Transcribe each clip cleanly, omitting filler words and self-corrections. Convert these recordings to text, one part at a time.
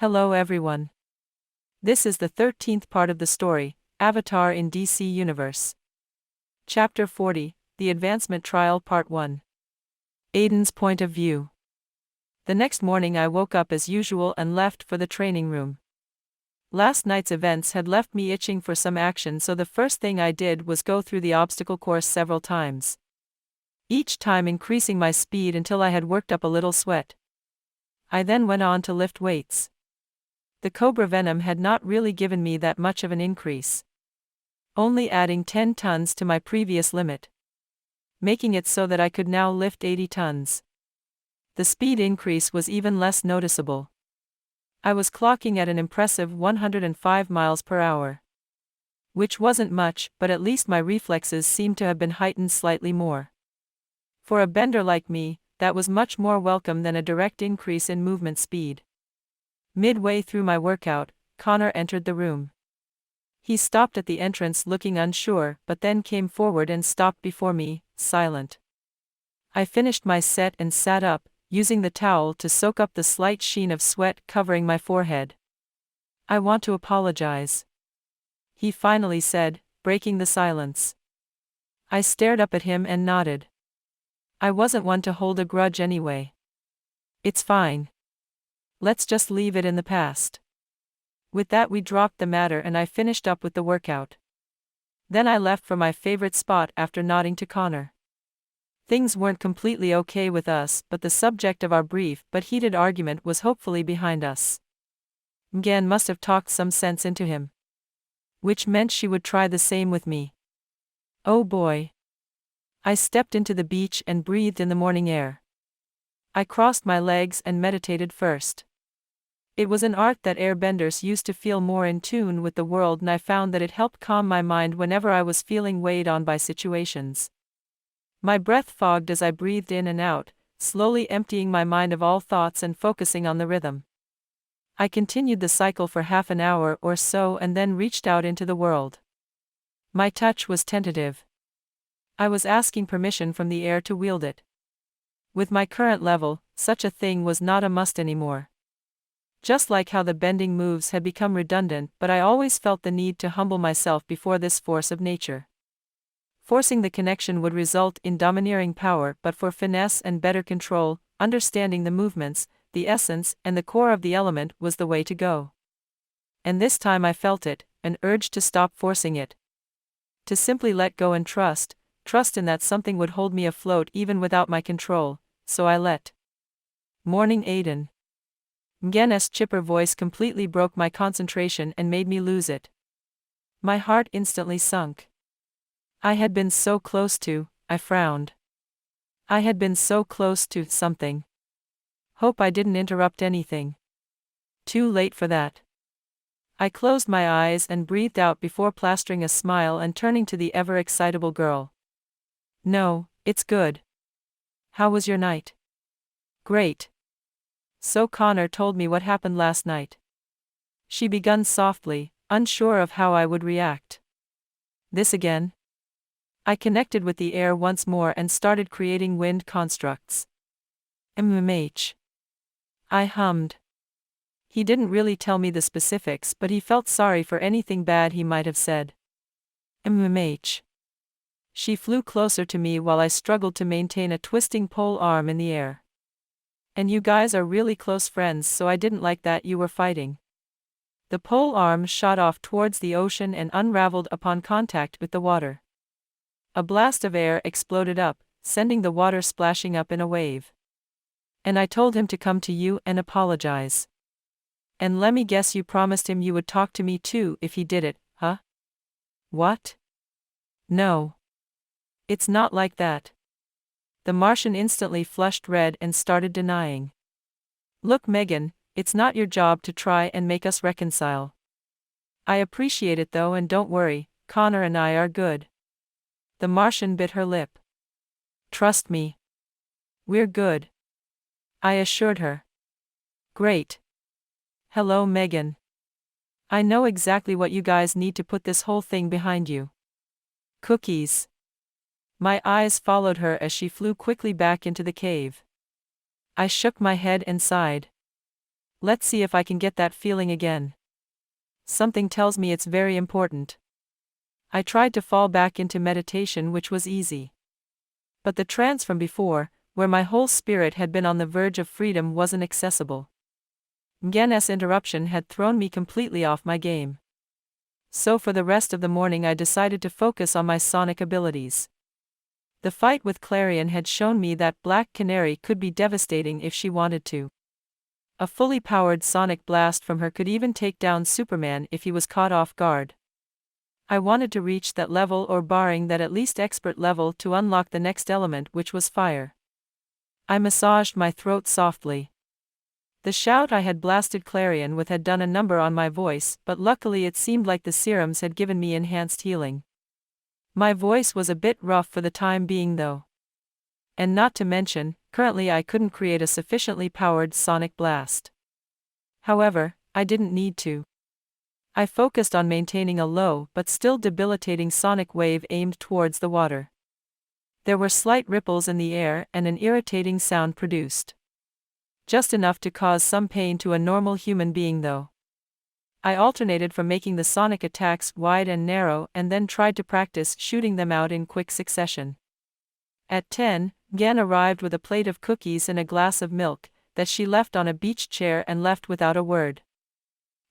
Hello everyone. This is the 13th part of the story, Avatar in DC Universe. Chapter 40, The Advancement Trial Part 1. Aden's Point of View. The next morning I woke up as usual and left for the training room. Last night's events had left me itching for some action, so the first thing I did was go through the obstacle course several times. Each time increasing my speed until I had worked up a little sweat. I then went on to lift weights. The cobra venom had not really given me that much of an increase. Only adding 10 tons to my previous limit. Making it so that I could now lift 80 tons. The speed increase was even less noticeable. I was clocking at an impressive 105 miles per hour. Which wasn't much, but at least my reflexes seemed to have been heightened slightly more. For a bender like me, that was much more welcome than a direct increase in movement speed. Midway through my workout, Connor entered the room. He stopped at the entrance looking unsure, but then came forward and stopped before me, silent. I finished my set and sat up, using the towel to soak up the slight sheen of sweat covering my forehead. "I want to apologize," he finally said, breaking the silence. I stared up at him and nodded. I wasn't one to hold a grudge anyway. "It's fine. Let's just leave it in the past." With that we dropped the matter and I finished up with the workout. Then I left for my favorite spot after nodding to Connor. Things weren't completely okay with us, but the subject of our brief but heated argument was hopefully behind us. Mgen must have talked some sense into him. Which meant she would try the same with me. Oh boy. I stepped into the beach and breathed in the morning air. I crossed my legs and meditated first. It was an art that airbenders used to feel more in tune with the world, and I found that it helped calm my mind whenever I was feeling weighed on by situations. My breath fogged as I breathed in and out, slowly emptying my mind of all thoughts and focusing on the rhythm. I continued the cycle for half an hour or so and then reached out into the world. My touch was tentative. I was asking permission from the air to wield it. With my current level, such a thing was not a must anymore. Just like how the bending moves had become redundant, but I always felt the need to humble myself before this force of nature. Forcing the connection would result in domineering power, but for finesse and better control, understanding the movements, the essence, and the core of the element was the way to go. And this time I felt it, an urge to stop forcing it. To simply let go and trust in that something would hold me afloat even without my control, so I let. "Morning, Aden." Mgen's chipper voice completely broke my concentration and made me lose it. My heart instantly sunk. I had been so close to, I frowned. I had been so close to something. Hope I didn't interrupt anything. Too late for that. I closed my eyes and breathed out before plastering a smile and turning to the ever-excitable girl. "No, it's good. How was your night?" "Great. So Connor told me what happened last night." She begun softly, unsure of how I would react. "This again?" I connected with the air once more and started creating wind constructs. "MMH." I hummed. He didn't really tell me the specifics, but he felt sorry for anything bad he might have said. "MMH." She flew closer to me while I struggled to maintain a twisting pole arm in the air. "And you guys are really close friends, so I didn't like that you were fighting." The pole arm shot off towards the ocean and unraveled upon contact with the water. A blast of air exploded up, sending the water splashing up in a wave. "And I told him to come to you and apologize. And let me guess, you promised him you would talk to me too if he did it, huh?" "What? No. It's not like that." The Martian instantly flushed red and started denying. "Look, Megan, it's not your job to try and make us reconcile. I appreciate it though, and don't worry, Connor and I are good." The Martian bit her lip. "Trust me. We're good," I assured her. "Great. Hello, Megan. I know exactly what you guys need to put this whole thing behind you." "Cookies." My eyes followed her as she flew quickly back into the cave. I shook my head and sighed. Let's see if I can get that feeling again. Something tells me it's very important. I tried to fall back into meditation, which was easy. But the trance from before, where my whole spirit had been on the verge of freedom, wasn't accessible. Mgen's interruption had thrown me completely off my game. So for the rest of the morning I decided to focus on my sonic abilities. The fight with Clarion had shown me that Black Canary could be devastating if she wanted to. A fully powered sonic blast from her could even take down Superman if he was caught off guard. I wanted to reach that level, or barring that at least expert level, to unlock the next element, which was fire. I massaged my throat softly. The shout I had blasted Clarion with had done a number on my voice, but luckily it seemed like the serums had given me enhanced healing. My voice was a bit rough for the time being though. And not to mention, currently I couldn't create a sufficiently powered sonic blast. However, I didn't need to. I focused on maintaining a low but still debilitating sonic wave aimed towards the water. There were slight ripples in the air and an irritating sound produced. Just enough to cause some pain to a normal human being though. I alternated from making the sonic attacks wide and narrow and then tried to practice shooting them out in quick succession. At 10, Mgen arrived with a plate of cookies and a glass of milk, that she left on a beach chair and left without a word.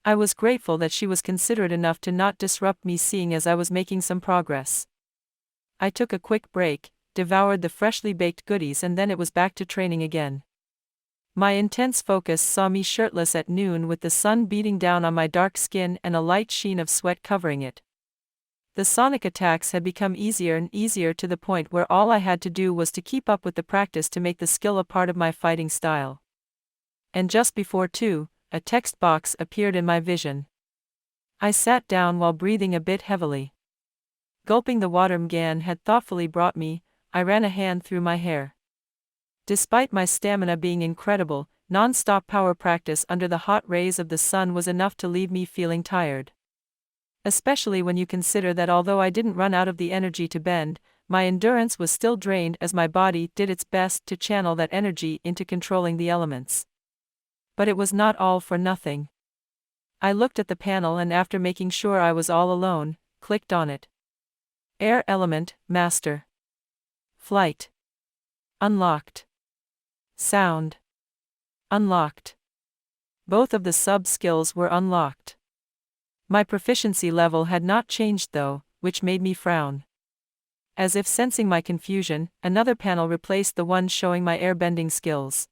I was grateful that she was considerate enough to not disrupt me, seeing as I was making some progress. I took a quick break, devoured the freshly baked goodies, and then it was back to training again. My intense focus saw me shirtless at noon with the sun beating down on my dark skin and a light sheen of sweat covering it. The sonic attacks had become easier and easier to the point where all I had to do was to keep up with the practice to make the skill a part of my fighting style. And just before 2, a text box appeared in my vision. I sat down while breathing a bit heavily. Gulping the water Mgen had thoughtfully brought me, I ran a hand through my hair. Despite my stamina being incredible, non-stop power practice under the hot rays of the sun was enough to leave me feeling tired. Especially when you consider that although I didn't run out of the energy to bend, my endurance was still drained as my body did its best to channel that energy into controlling the elements. But it was not all for nothing. I looked at the panel and after making sure I was all alone, clicked on it. Air element, master. Flight. Unlocked. Sound. Unlocked. Both of the sub-skills were unlocked. My proficiency level had not changed though, which made me frown. As if sensing my confusion, another panel replaced the one showing my airbending skills.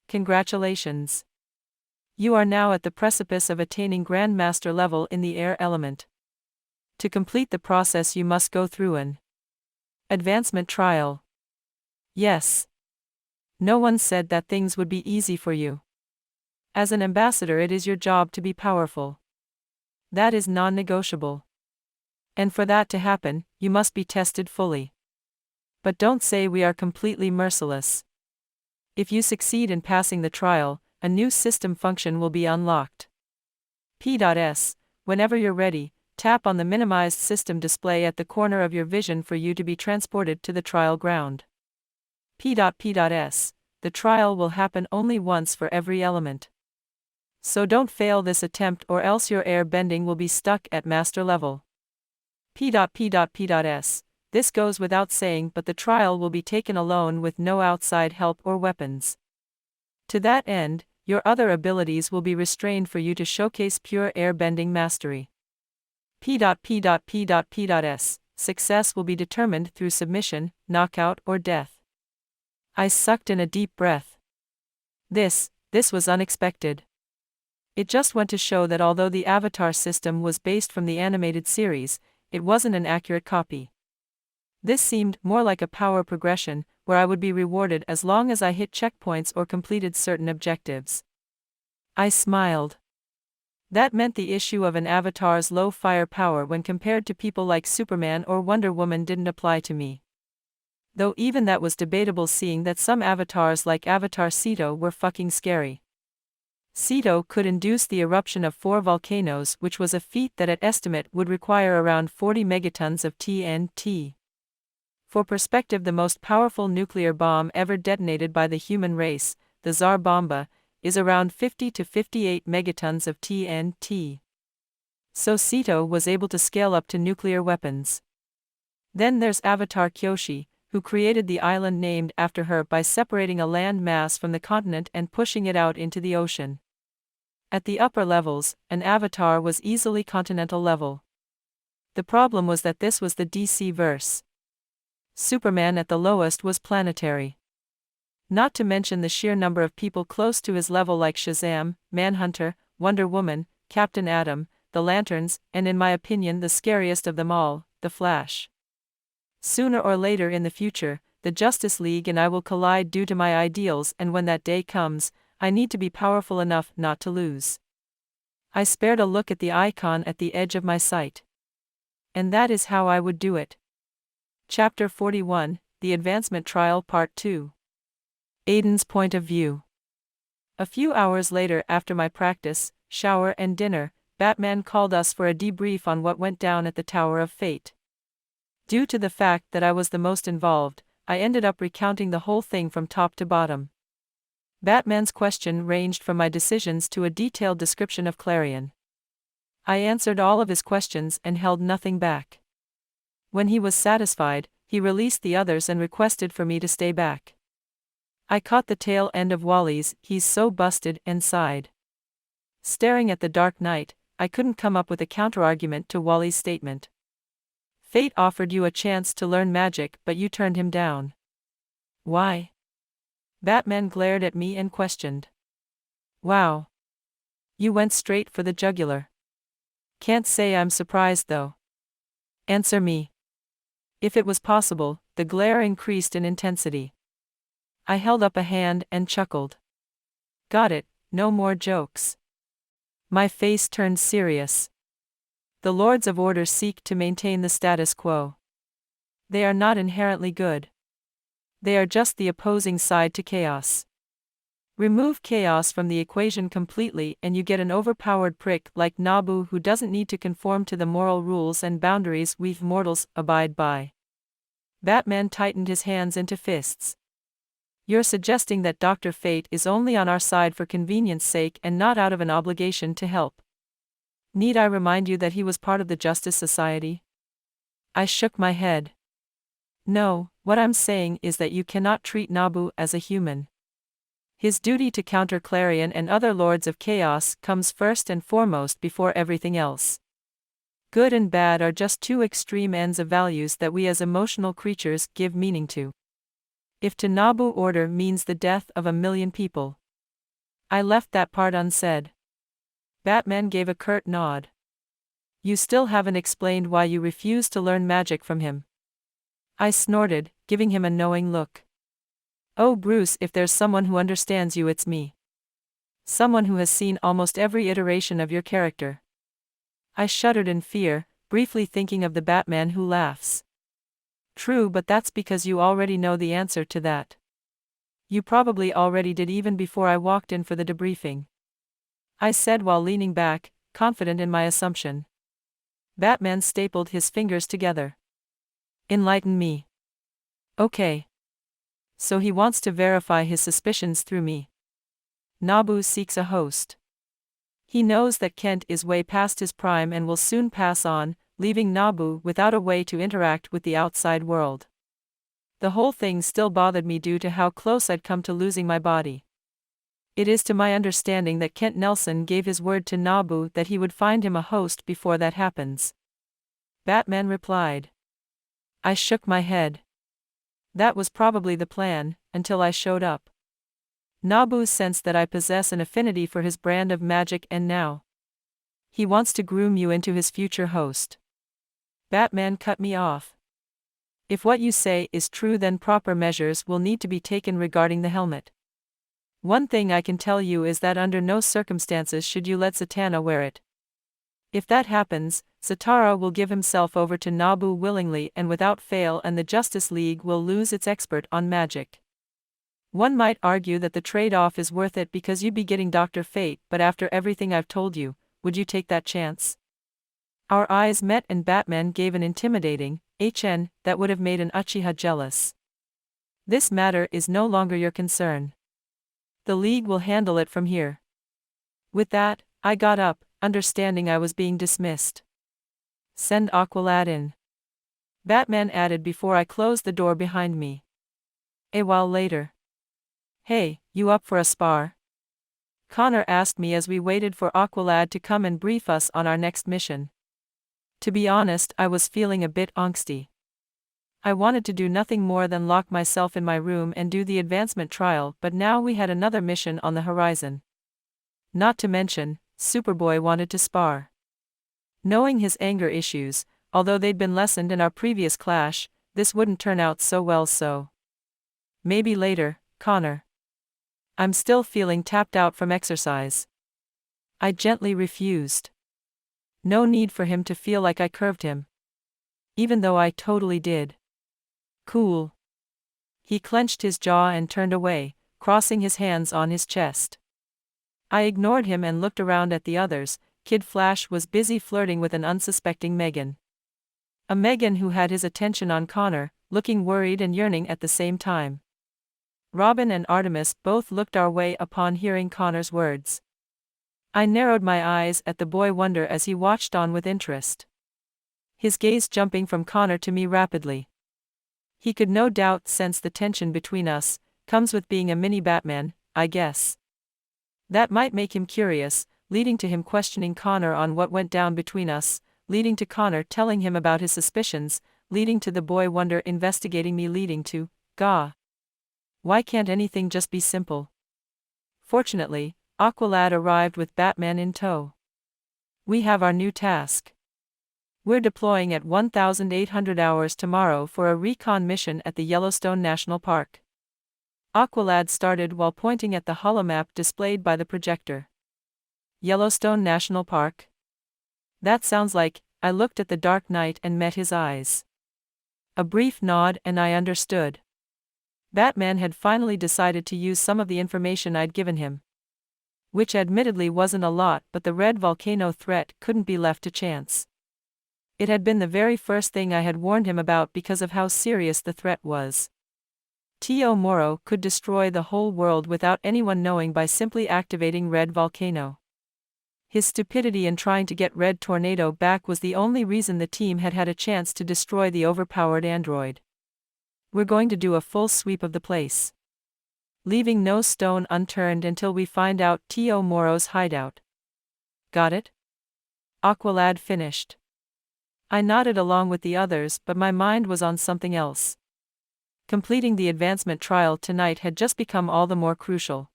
Congratulations. You are now at the precipice of attaining Grandmaster level in the air element. To complete the process you must go through an advancement trial. Yes. No one said that things would be easy for you. As an ambassador, it is your job to be powerful. That is non-negotiable. And for that to happen, you must be tested fully. But don't say we are completely merciless. If you succeed in passing the trial, a new system function will be unlocked. P.S. Whenever you're ready, tap on the minimized system display at the corner of your vision for you to be transported to the trial ground. P.S. The trial will happen only once for every element. So don't fail this attempt or else your air bending will be stuck at master level. P.S. This goes without saying, but the trial will be taken alone with no outside help or weapons. To that end, your other abilities will be restrained for you to showcase pure air bending mastery. P.S. Success will be determined through submission, knockout, or death. I sucked in a deep breath. This was unexpected. It just went to show that although the avatar system was based from the animated series, it wasn't an accurate copy. This seemed more like a power progression, where I would be rewarded as long as I hit checkpoints or completed certain objectives. I smiled. That meant the issue of an avatar's low firepower when compared to people like Superman or Wonder Woman didn't apply to me. Though even that was debatable, seeing that some avatars like Avatar Ceto were fucking scary. Ceto could induce the eruption of 4 volcanoes, which was a feat that at estimate would require around 40 megatons of TNT. For perspective, the most powerful nuclear bomb ever detonated by the human race, the Tsar Bomba, is around 50 to 58 megatons of TNT. So Sito was able to scale up to nuclear weapons. Then there's Avatar Kyoshi, who created the island named after her by separating a land mass from the continent and pushing it out into the ocean. At the upper levels, an avatar was easily continental level. The problem was that this was the DC verse. Superman at the lowest was planetary. Not to mention the sheer number of people close to his level like Shazam, Manhunter, Wonder Woman, Captain Atom, the Lanterns, and in my opinion the scariest of them all, the Flash. Sooner or later in the future, the Justice League and I will collide due to my ideals, and when that day comes, I need to be powerful enough not to lose. I spared a look at the icon at the edge of my sight. And that is how I would do it. Chapter 41, The Advancement Trial Part 2. Aden's Point of View. A few hours later, after my practice, shower and dinner, Batman called us for a debrief on what went down at the Tower of Fate. Due to the fact that I was the most involved, I ended up recounting the whole thing from top to bottom. Batman's question ranged from my decisions to a detailed description of Clarion. I answered all of his questions and held nothing back. When he was satisfied, he released the others and requested for me to stay back. I caught the tail end of Wally's "he's so busted" and sighed. Staring at the dark night, I couldn't come up with a counterargument to Wally's statement. Fate offered you a chance to learn magic, but you turned him down. Why? Batman glared at me and questioned. Wow. You went straight for the jugular. Can't say I'm surprised though. Answer me. If it was possible, the glare increased in intensity. I held up a hand and chuckled. Got it, no more jokes. My face turned serious. The Lords of Order seek to maintain the status quo. They are not inherently good. They are just the opposing side to chaos. Remove chaos from the equation completely and you get an overpowered prick like Nabu who doesn't need to conform to the moral rules and boundaries we mortals abide by. Batman tightened his hands into fists. You're suggesting that Dr. Fate is only on our side for convenience sake and not out of an obligation to help. Need I remind you that he was part of the Justice Society? I shook my head. No, what I'm saying is that you cannot treat Nabu as a human. His duty to counter Clarion and other Lords of Chaos comes first and foremost before everything else. Good and bad are just two extreme ends of values that we as emotional creatures give meaning to. If to Nabu order means the death of 1,000,000 people. I left that part unsaid. Batman gave a curt nod. You still haven't explained why you refused to learn magic from him. I snorted, giving him a knowing look. Oh Bruce, if there's someone who understands you, it's me. Someone who has seen almost every iteration of your character. I shuddered in fear, briefly thinking of the Batman who laughs. True, but that's because you already know the answer to that. You probably already did even before I walked in for the debriefing. I said while leaning back, confident in my assumption. Batman stapled his fingers together. Enlighten me. Okay. So he wants to verify his suspicions through me. Nabu seeks a host. He knows that Kent is way past his prime and will soon pass on, leaving Nabu without a way to interact with the outside world. The whole thing still bothered me due to how close I'd come to losing my body. It is to my understanding that Kent Nelson gave his word to Nabu that he would find him a host before that happens. Batman replied. I shook my head. That was probably the plan, until I showed up. Nabu sensed that I possess an affinity for his brand of magic and now he wants to groom you into his future host. Batman cut me off. If what you say is true, then proper measures will need to be taken regarding the helmet. One thing I can tell you is that under no circumstances should you let Zatanna wear it. If that happens, Zatara will give himself over to Nabu willingly and without fail, and the Justice League will lose its expert on magic. One might argue that the trade-off is worth it because you'd be getting Dr. Fate, but after everything I've told you, would you take that chance? Our eyes met and Batman gave an intimidating "HN" that would have made an Uchiha jealous. This matter is no longer your concern. The League will handle it from here. With that, I got up, understanding I was being dismissed. Send Aqualad in. Batman added before I closed the door behind me. A while later. Hey, you up for a spar? Connor asked me as we waited for Aqualad to come and brief us on our next mission. To be honest, I was feeling a bit angsty. I wanted to do nothing more than lock myself in my room and do the advancement trial, but now we had another mission on the horizon. Not to mention, Superboy wanted to spar. Knowing his anger issues, although they'd been lessened in our previous clash, this wouldn't turn out so well so. Maybe later, Connor. I'm still feeling tapped out from exercise. I gently refused. No need for him to feel like I curved him. Even though I totally did. Cool. He clenched his jaw and turned away, crossing his hands on his chest. I ignored him and looked around at the others. Kid Flash was busy flirting with an unsuspecting Megan. A Megan who had his attention on Connor, looking worried and yearning at the same time. Robin and Artemis both looked our way upon hearing Connor's words. I narrowed my eyes at the boy wonder as he watched on with interest. His gaze jumping from Connor to me rapidly. He could no doubt sense the tension between us, comes with being a mini Batman, I guess. That might make him curious, leading to him questioning Connor on what went down between us, leading to Connor telling him about his suspicions, leading to the boy wonder investigating me, leading to, gah. Why can't anything just be simple? Fortunately, Aqualad arrived with Batman in tow. We have our new task. We're deploying at 1,800 hours tomorrow for a recon mission at the Yellowstone National Park. Aqualad started while pointing at the holomap displayed by the projector. Yellowstone National Park? That sounds like. I looked at the Dark Knight and met his eyes. A brief nod and I understood. Batman had finally decided to use some of the information I'd given him. Which admittedly wasn't a lot, but the red volcano threat couldn't be left to chance. It had been the very first thing I had warned him about because of how serious the threat was. Tio Moro could destroy the whole world without anyone knowing by simply activating Red Volcano. His stupidity in trying to get Red Tornado back was the only reason the team had had a chance to destroy the overpowered android. We're going to do a full sweep of the place. Leaving no stone unturned until we find out Tio Moro's hideout. Got it? Aqualad finished. I nodded along with the others, but my mind was on something else. Completing the advancement trial tonight had just become all the more crucial.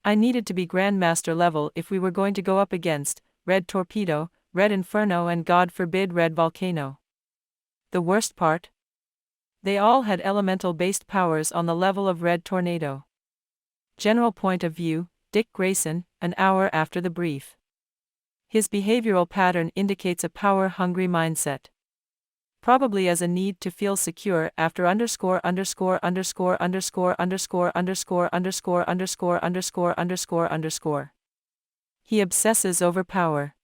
I needed to be Grandmaster level if we were going to go up against Red Torpedo, Red Inferno and God forbid Red Volcano. The worst part? They all had elemental-based powers on the level of Red Tornado. General point of view, Dick Grayson, an hour after the brief. His behavioral pattern indicates a power-hungry mindset. Probably as a need to feel secure after __________________________________________________________________________________________________________________________ He obsesses over power.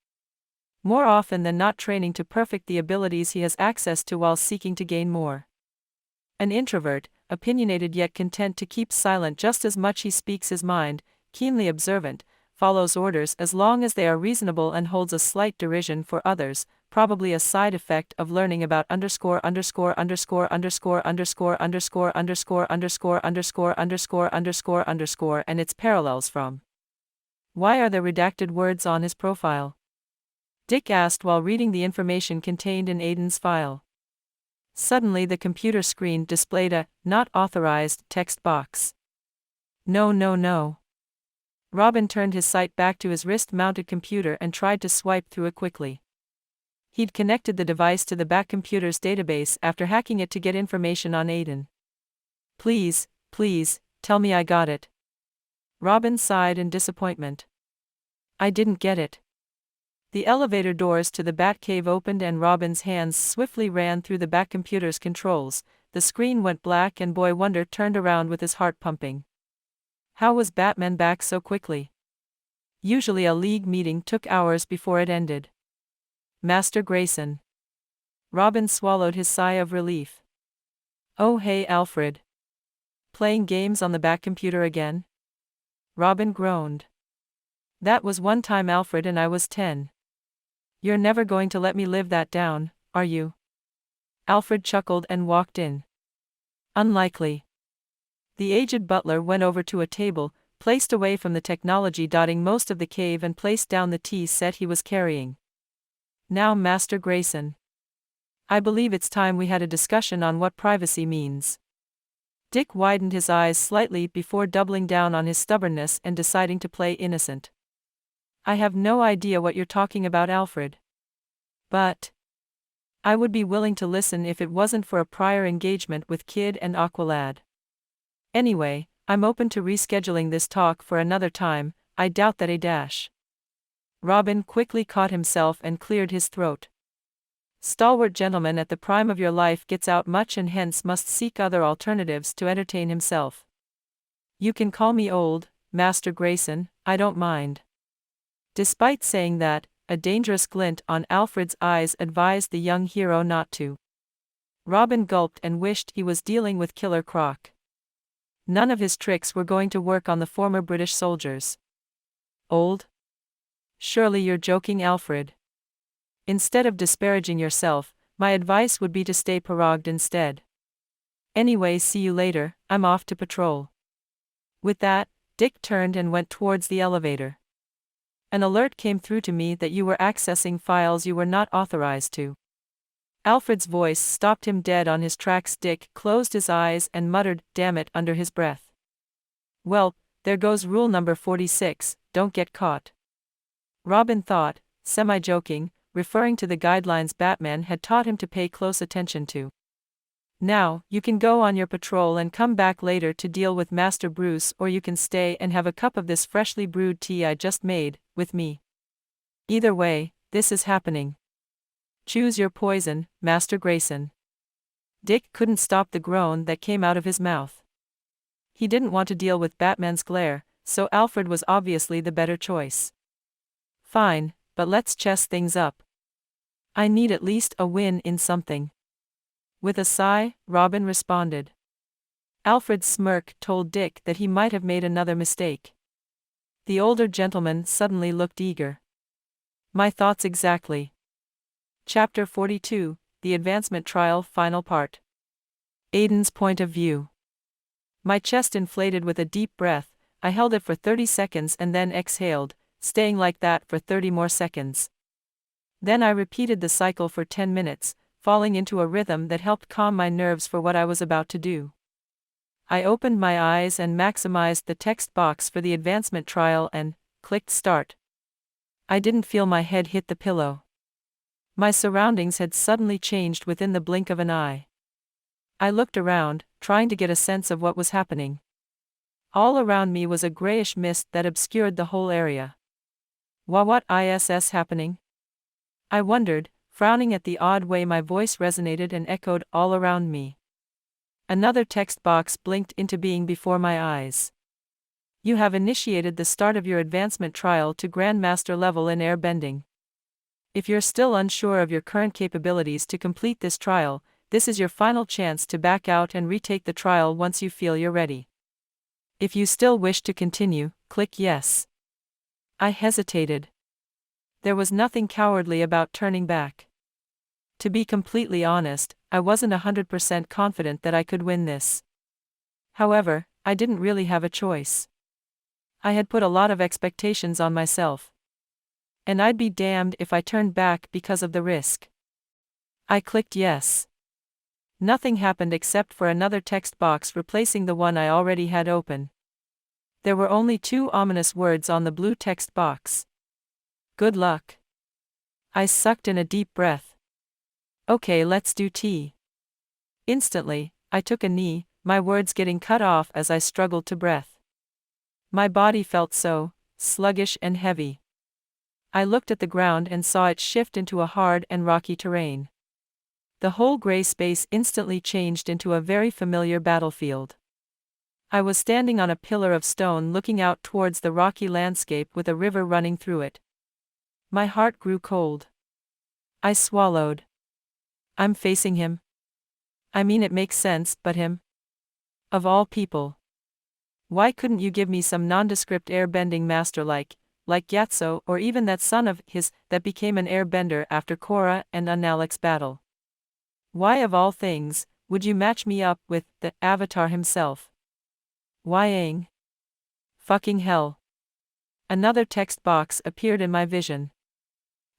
More often than not training to perfect the abilities he has access to while seeking to gain more. An introvert, opinionated yet content to keep silent just as much he speaks his mind, keenly observant, follows orders as long as they are reasonable and holds a slight derision for others, probably a side effect of learning about _____________________________________________________________________________________________________________________ and its parallels from. Why are there redacted words on his profile? Dick asked while reading the information contained in Aden's file. Suddenly the computer screen displayed a "not authorized" text box. No. Robin turned his sight back to his wrist-mounted computer and tried to swipe through it quickly. He'd connected the device to the back computer's database after hacking it to get information on Aden. Please, tell me I got it. Robin sighed in disappointment. I didn't get it. The elevator doors to the Batcave opened and Robin's hands swiftly ran through the back computer's controls. The screen went black and Boy Wonder turned around with his heart pumping. How was Batman back so quickly? Usually a league meeting took hours before it ended. Master Grayson. Robin swallowed his sigh of relief. Oh hey Alfred. Playing games on the back computer again? Robin groaned. That was one time Alfred and I was 10. You're never going to let me live that down, are you? Alfred chuckled and walked in. Unlikely. The aged butler went over to a table, placed away from the technology dotting most of the cave, and placed down the tea set he was carrying. Now, Master Grayson. I believe it's time we had a discussion on what privacy means. Dick widened his eyes slightly before doubling down on his stubbornness and deciding to play innocent. I have no idea what you're talking about, Alfred. But I would be willing to listen if it wasn't for a prior engagement with Kid and Aqualad. Anyway, I'm open to rescheduling this talk for another time. I doubt that a Robin quickly caught himself and cleared his throat. Stalwart gentleman at the prime of your life gets out much and hence must seek other alternatives to entertain himself. You can call me old, Master Grayson, I don't mind. Despite saying that, a dangerous glint on Alfred's eyes advised the young hero not to. Robin gulped and wished he was dealing with Killer Croc. None of his tricks were going to work on the former British soldiers. Old? Surely you're joking, Alfred. Instead of disparaging yourself, my advice would be to stay pirogued instead. Anyway, see you later, I'm off to patrol. With that, Dick turned and went towards the elevator. An alert came through to me that you were accessing files you were not authorized to. Alfred's voice stopped him dead on his tracks. Dick closed his eyes and muttered, "Damn it," under his breath. Well, there goes rule number 46, don't get caught. Robin thought, semi-joking, referring to the guidelines Batman had taught him to pay close attention to. Now, you can go on your patrol and come back later to deal with Master Bruce, or you can stay and have a cup of this freshly brewed tea I just made, with me. Either way, this is happening. Choose your poison, Master Grayson. Dick couldn't stop the groan that came out of his mouth. He didn't want to deal with Batman's glare, so Alfred was obviously the better choice. Fine, but let's chess things up. I need at least a win in something. With a sigh, Robin responded. Alfred's smirk told Dick that he might have made another mistake. The older gentleman suddenly looked eager. My thoughts exactly. Chapter 42, The Advancement Trial, Final Part. Aden's Point of View. My chest inflated with a deep breath. I held it for 30 seconds and then exhaled, staying like that for 30 more seconds. Then I repeated the cycle for 10 minutes, falling into a rhythm that helped calm my nerves for what I was about to do. I opened my eyes and maximized the text box for the advancement trial and clicked start. I didn't feel my head hit the pillow. My surroundings had suddenly changed within the blink of an eye. I looked around, trying to get a sense of what was happening. All around me was a grayish mist that obscured the whole area. What is happening? I wondered, frowning at the odd way my voice resonated and echoed all around me. Another text box blinked into being before my eyes. You have initiated the start of your advancement trial to Grandmaster level in air bending. If you're still unsure of your current capabilities to complete this trial, this is your final chance to back out and retake the trial once you feel you're ready. If you still wish to continue, click yes. I hesitated. There was nothing cowardly about turning back. To be completely honest, I wasn't 100% confident that I could win this. However, I didn't really have a choice. I had put a lot of expectations on myself. And I'd be damned if I turned back because of the risk. I clicked yes. Nothing happened except for another text box replacing the one I already had open. There were only 2 ominous words on the blue text box. Good luck. I sucked in a deep breath. Okay, let's do tea. Instantly, I took a knee, my words getting cut off as I struggled to breath. My body felt so sluggish and heavy. I looked at the ground and saw it shift into a hard and rocky terrain. The whole gray space instantly changed into a very familiar battlefield. I was standing on a pillar of stone looking out towards the rocky landscape with a river running through it. My heart grew cold. I swallowed. I'm facing him. I mean, it makes sense, but him? Of all people. Why couldn't you give me some nondescript airbending master like Yatso, or even that son of his that became an airbender after Korra and Unalak's battle? Why of all things would you match me up with the Avatar himself? Why Aang? Fucking hell. Another text box appeared in my vision.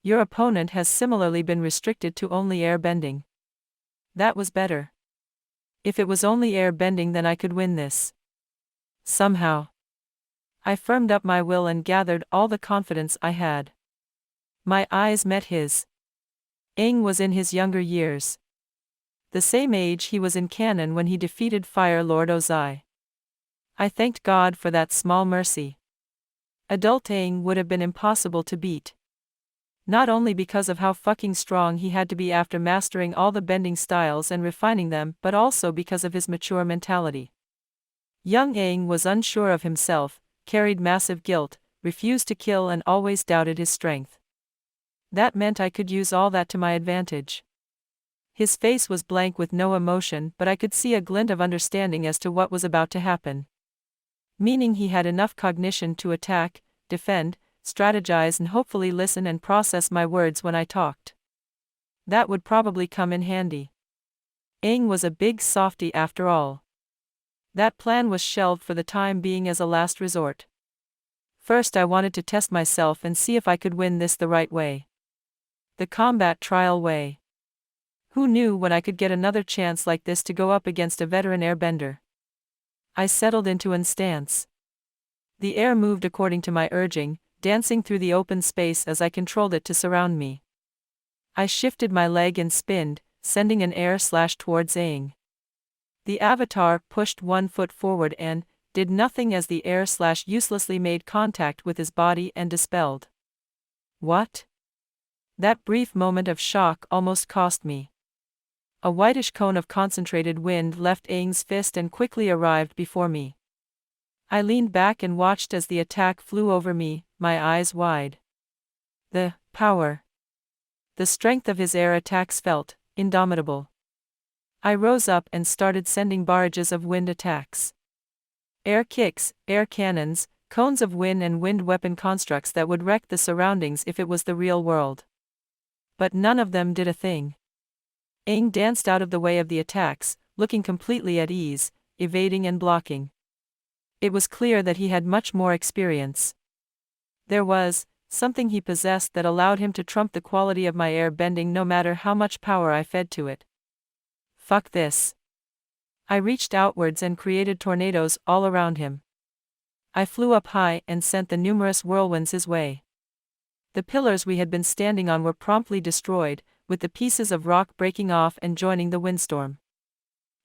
Your opponent has similarly been restricted to only airbending. That was better. If it was only airbending, then I could win this. Somehow. I firmed up my will and gathered all the confidence I had. My eyes met his. Aang was in his younger years. The same age he was in canon when he defeated Fire Lord Ozai. I thanked God for that small mercy. Adult Aang would have been impossible to beat. Not only because of how fucking strong he had to be after mastering all the bending styles and refining them, but also because of his mature mentality. Young Aang was unsure of himself, carried massive guilt, refused to kill, and always doubted his strength. That meant I could use all that to my advantage. His face was blank with no emotion, but I could see a glint of understanding as to what was about to happen. Meaning he had enough cognition to attack, defend, strategize, and hopefully listen and process my words when I talked. That would probably come in handy. Aang was a big softy after all. That plan was shelved for the time being as a last resort. First, I wanted to test myself and see if I could win this the right way. The combat trial way. Who knew when I could get another chance like this to go up against a veteran airbender? I settled into an stance. The air moved according to my urging, dancing through the open space as I controlled it to surround me. I shifted my leg and spinned, sending an air slash towards Aang. The Avatar pushed one foot forward and did nothing as the air slash uselessly made contact with his body and dispelled. What? That brief moment of shock almost cost me. A whitish cone of concentrated wind left Aang's fist and quickly arrived before me. I leaned back and watched as the attack flew over me, my eyes wide. The power. The strength of his air attacks felt indomitable. I rose up and started sending barrages of wind attacks. Air kicks, air cannons, cones of wind and wind weapon constructs that would wreck the surroundings if it was the real world. But none of them did a thing. Aang danced out of the way of the attacks, looking completely at ease, evading and blocking. It was clear that he had much more experience. There was something he possessed that allowed him to trump the quality of my air bending no matter how much power I fed to it. Fuck this. I reached outwards and created tornadoes all around him. I flew up high and sent the numerous whirlwinds his way. The pillars we had been standing on were promptly destroyed, with the pieces of rock breaking off and joining the windstorm.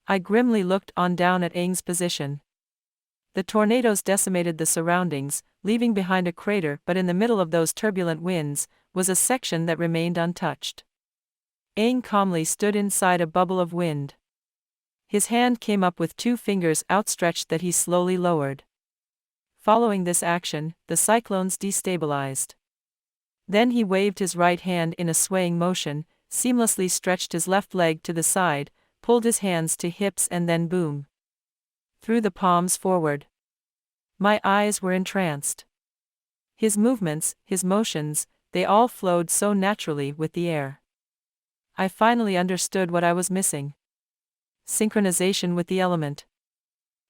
I grimly looked on down at Aang's position. The tornadoes decimated the surroundings, leaving behind a crater, but in the middle of those turbulent winds was a section that remained untouched. Aang calmly stood inside a bubble of wind. His hand came up with 2 fingers outstretched that he slowly lowered. Following this action, the cyclones destabilized. Then he waved his right hand in a swaying motion, seamlessly stretched his left leg to the side, pulled his hands to hips, and then boom. Threw the palms forward. My eyes were entranced. His movements, his motions, they all flowed so naturally with the air. I finally understood what I was missing. Synchronization with the element.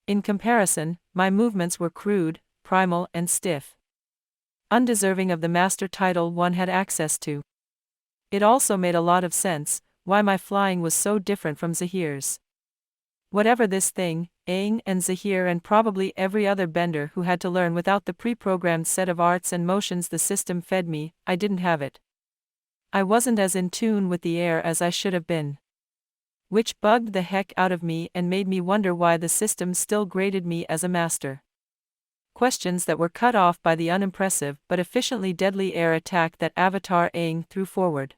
In comparison, my movements were crude, primal, and stiff. Undeserving of the master title one had access to. It also made a lot of sense why my flying was so different from Zahir's. Whatever this thing, Aang and Zahir and probably every other bender who had to learn without the pre-programmed set of arts and motions the system fed me, I didn't have it. I wasn't as in tune with the air as I should have been. Which bugged the heck out of me and made me wonder why the system still graded me as a master. Questions that were cut off by the unimpressive but efficiently deadly air attack that Avatar Aang threw forward.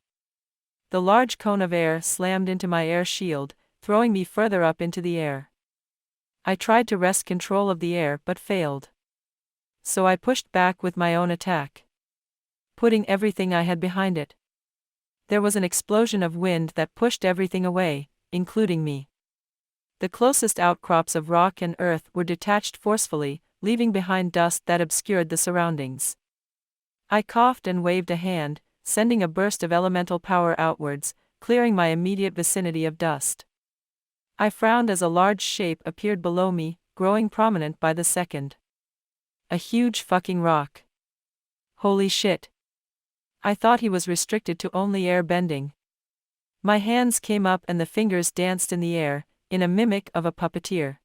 The large cone of air slammed into my air shield, throwing me further up into the air. I tried to wrest control of the air but failed. So I pushed back with my own attack, putting everything I had behind it. There was an explosion of wind that pushed everything away, including me. The closest outcrops of rock and earth were detached forcefully, leaving behind dust that obscured the surroundings. I coughed and waved a hand, sending a burst of elemental power outwards, clearing my immediate vicinity of dust. I frowned as a large shape appeared below me, growing prominent by the second. A huge fucking rock. Holy shit. I thought he was restricted to only air bending. My hands came up and the fingers danced in the air, in a mimic of a puppeteer.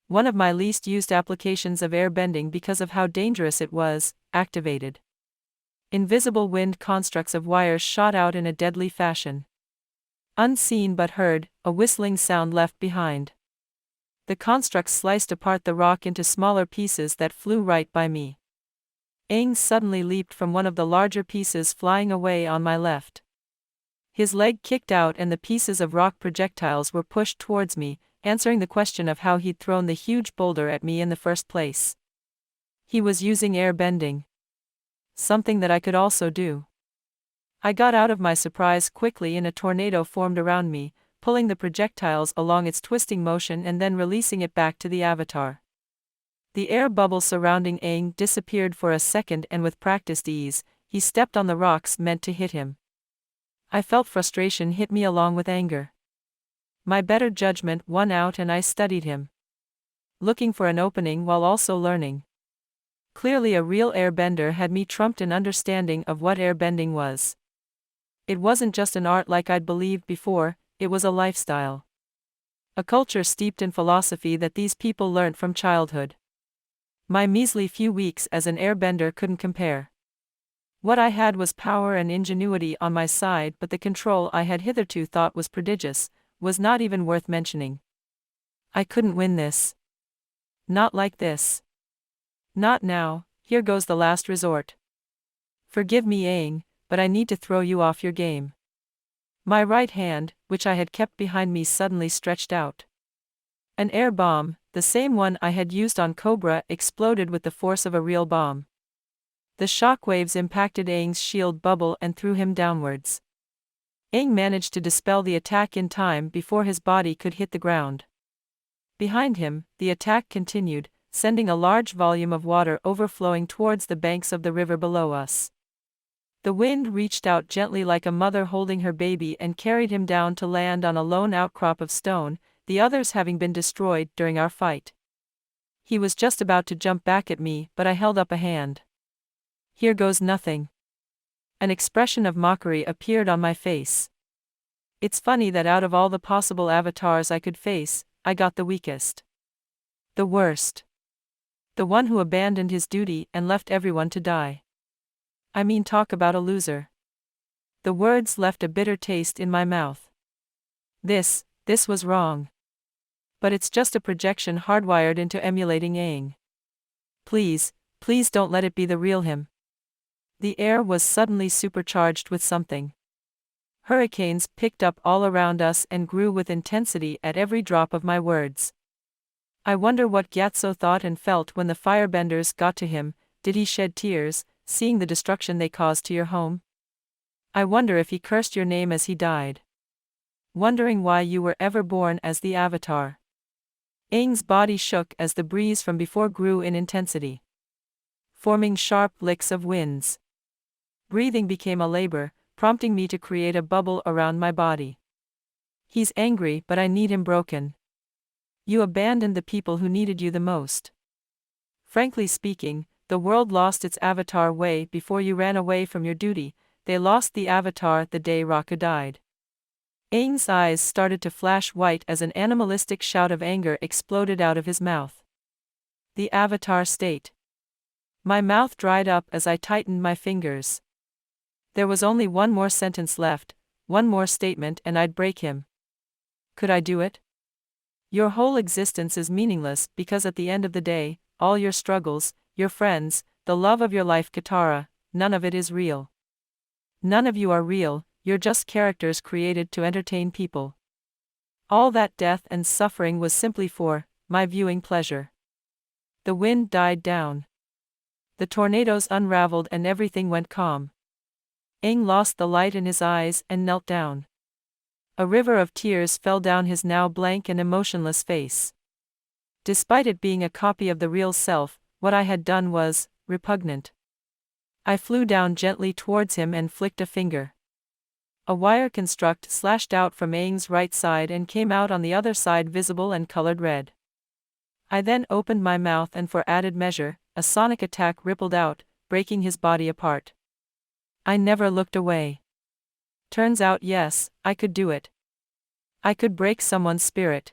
One of my least used applications of air bending because of how dangerous it was, activated. Invisible wind constructs of wires shot out in a deadly fashion. Unseen but heard, a whistling sound left behind. The constructs sliced apart the rock into smaller pieces that flew right by me. Aang suddenly leaped from one of the larger pieces flying away on my left. His leg kicked out and the pieces of rock projectiles were pushed towards me, answering the question of how he'd thrown the huge boulder at me in the first place. He was using air bending. Something that I could also do. I got out of my surprise quickly and a tornado formed around me, pulling the projectiles along its twisting motion and then releasing it back to the avatar. The air bubble surrounding Aang disappeared for a second and with practiced ease, he stepped on the rocks meant to hit him. I felt frustration hit me along with anger. My better judgment won out and I studied him. Looking for an opening while also learning. Clearly a real airbender had me trumped in understanding of what airbending was. It wasn't just an art like I'd believed before, it was a lifestyle. A culture steeped in philosophy that these people learnt from childhood. My measly few weeks as an airbender couldn't compare. What I had was power and ingenuity on my side, but the control I had hitherto thought was prodigious, was not even worth mentioning. I couldn't win this. Not like this. Not now, here goes the last resort. Forgive me, Aang, but I need to throw you off your game. My right hand, which I had kept behind me, suddenly stretched out. An air bomb, the same one I had used on Cobra, exploded with the force of a real bomb. The shockwaves impacted Aang's shield bubble and threw him downwards. Aang managed to dispel the attack in time before his body could hit the ground. Behind him, the attack continued, sending a large volume of water overflowing towards the banks of the river below us. The wind reached out gently like a mother holding her baby and carried him down to land on a lone outcrop of stone, the others having been destroyed during our fight. He was just about to jump back at me, but I held up a hand. Here goes nothing. An expression of mockery appeared on my face. It's funny that out of all the possible avatars I could face, I got the weakest. The worst. The one who abandoned his duty and left everyone to die. I mean, talk about a loser. The words left a bitter taste in my mouth. This was wrong. But it's just a projection hardwired into emulating Aang. Please don't let it be the real him. The air was suddenly supercharged with something. Hurricanes picked up all around us and grew with intensity at every drop of my words. I wonder what Gyatso thought and felt when the firebenders got to him. Did he shed tears, seeing the destruction they caused to your home? I wonder if he cursed your name as he died. Wondering why you were ever born as the Avatar. Aang's body shook as the breeze from before grew in intensity, forming sharp licks of winds. Breathing became a labor, prompting me to create a bubble around my body. He's angry, but I need him broken. You abandoned the people who needed you the most. Frankly speaking, the world lost its Avatar way before you ran away from your duty. They lost the Avatar the day Raka died. Aang's eyes started to flash white as an animalistic shout of anger exploded out of his mouth. The Avatar state. My mouth dried up as I tightened my fingers. There was only one more sentence left, one more statement, and I'd break him. Could I do it? Your whole existence is meaningless because at the end of the day, all your struggles, your friends, the love of your life, Katara, none of it is real. None of you are real, you're just characters created to entertain people. All that death and suffering was simply for my viewing pleasure. The wind died down. The tornadoes unraveled and everything went calm. Aang lost the light in his eyes and knelt down. A river of tears fell down his now blank and emotionless face. Despite it being a copy of the real self, what I had done was repugnant. I flew down gently towards him and flicked a finger. A wire construct slashed out from Aang's right side and came out on the other side, visible and colored red. I then opened my mouth and for added measure, a sonic attack rippled out, breaking his body apart. I never looked away. Turns out yes, I could do it. I could break someone's spirit.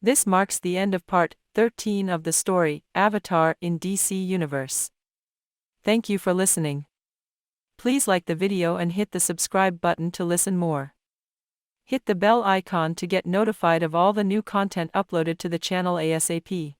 This marks the end of part 13 of the story, Avatar in DC Universe. Thank you for listening. Please like the video and hit the subscribe button to listen more. Hit the bell icon to get notified of all the new content uploaded to the channel ASAP.